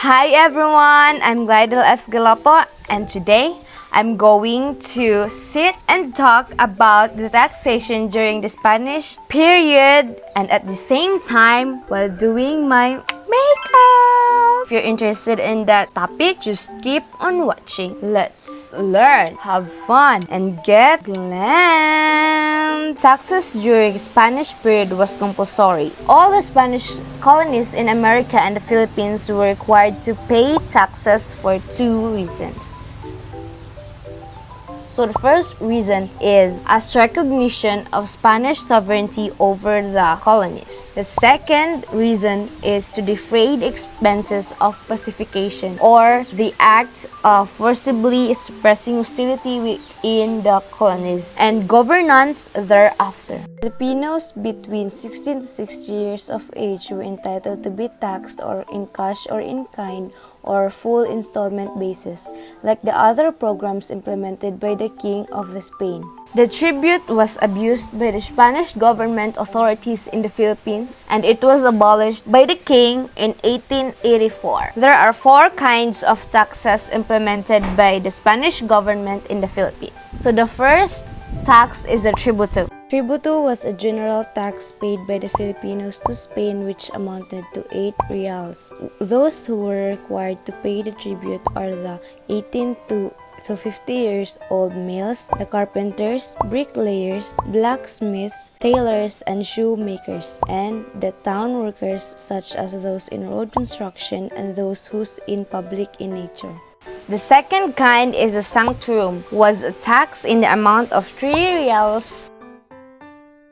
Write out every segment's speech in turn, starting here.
Hi everyone, I'm Galupo, and today I'm going to sit and talk about the taxation during the Spanish period and at the same time while doing my makeup. If you're interested in that topic, just keep on watching. Let's learn, have fun, and get glam. Taxes during Spanish period was compulsory. All the Spanish colonies in America and the Philippines were required to pay taxes for two reasons. So the first reason is as recognition of Spanish sovereignty over the colonies. The second reason is to defray expenses of pacification or the act of forcibly suppressing hostility within the colonies and governance thereafter. Filipinos between 16 to 60 years of age were entitled to be taxed or in cash or in kind or full installment basis, like the other programs implemented by the King of the Spain. The tribute was abused by the Spanish government authorities in the Philippines, and it was abolished by the King in 1884. There are four kinds of taxes implemented by the Spanish government in the Philippines. So the first tax is the tributo. Tributo was a general tax paid by the Filipinos to Spain which amounted to 8 reals. Those who were required to pay the tribute are the 18 to 50 years old males, the carpenters, bricklayers, blacksmiths, tailors, and shoemakers, and the town workers such as those in road construction and those whose in public in nature. The second kind is a sanctuum, was a tax in the amount of 3 reals.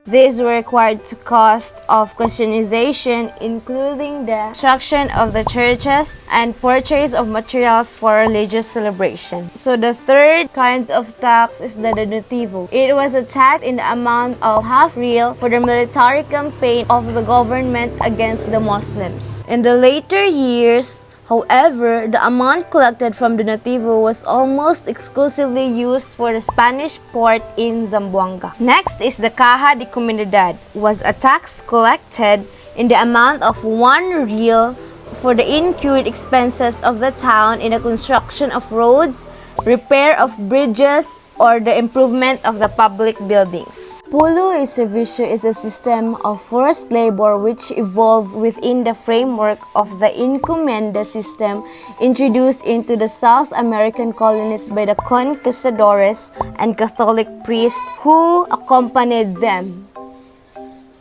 These were required to cost of Christianization, including the construction of the churches and purchase of materials for religious celebration. So the third kind of tax is the donativo. It was a tax in the amount of half real for the military campaign of the government against the Muslims. In the later years, however, the amount collected from donativo was almost exclusively used for the Spanish port in Zamboanga. Next is the caja de comunidad, was a tax collected in the amount of 1 real for the incurred expenses of the town in the construction of roads, repair of bridges, or the improvement of the public buildings. Pulo y servicio is a system of forced labor which evolved within the framework of the encomienda system introduced into the South American colonies by the conquistadores and Catholic priests who accompanied them.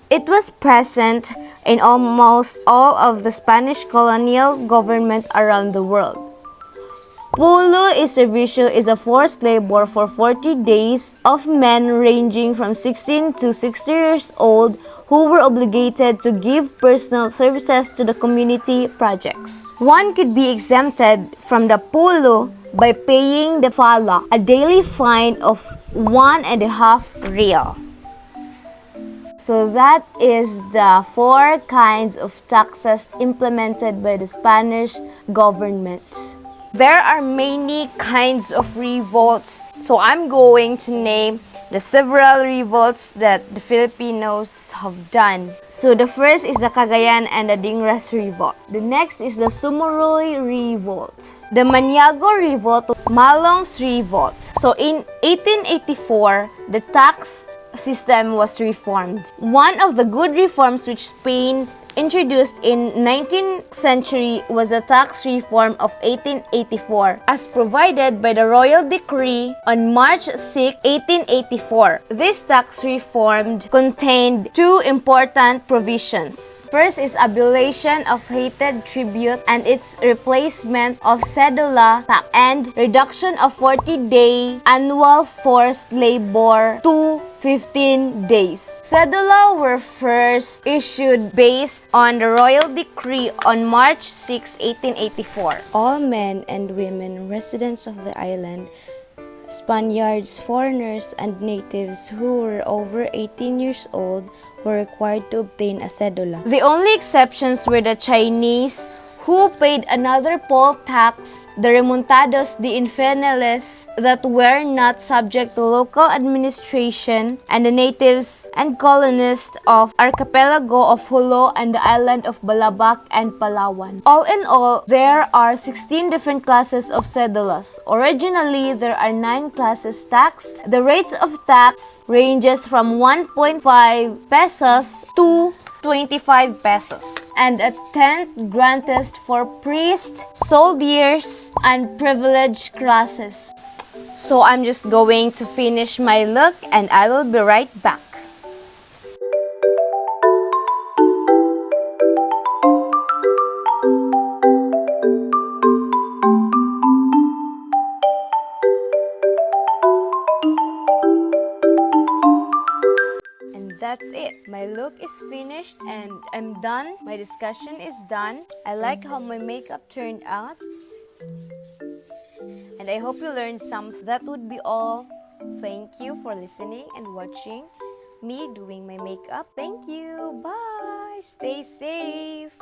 It was present in almost all of the Spanish colonial government around the world. Pulo y servicio is a forced labor for 40 days of men ranging from 16 to 60 years old who were obligated to give personal services to the community projects. One could be exempted from the pulo by paying the fala, a daily fine of 1.5 real. So that is the 4 kinds of taxes implemented by the Spanish government. There are many kinds of revolts, so I'm going to name the several revolts that the Filipinos have done. So the first is the Cagayan and the Dingras revolt. The next is the Sumuroy revolt. The Maniago revolt, Malong's revolt. So in 1884, the tax system was reformed. One of the good reforms which Spain introduced in 19th century was the tax reform of 1884 as provided by the royal decree on March 6, 1884. This tax reform contained 2 important provisions. First is abolition of hated tribute and its replacement of cedula tax and reduction of 40-day annual forced labor to 15 days. Cedula were first issued based on the royal decree on March 6, 1884. All men and women residents of the island, Spaniards, foreigners, and natives who were over 18 years old were required to obtain a cedula. The only exceptions were the Chinese who paid another poll tax, the remontados de infieles that were not subject to local administration, and the natives and colonists of archipelago of Jolo and the island of Balabac and Palawan. All in all, there are 16 different classes of cedulas. Originally, there are 9 classes taxed. The rates of tax ranges from 1.5 pesos to 25 pesos, and a tenth granted for priests, soldiers, and privileged classes. So I'm just going to finish my look and I will be right back. That's it. My look is finished and I'm done. My discussion is done. I like how my makeup turned out. And I hope you learned some. That would be all. Thank you for listening and watching me doing my makeup. Thank you. Bye. Stay safe.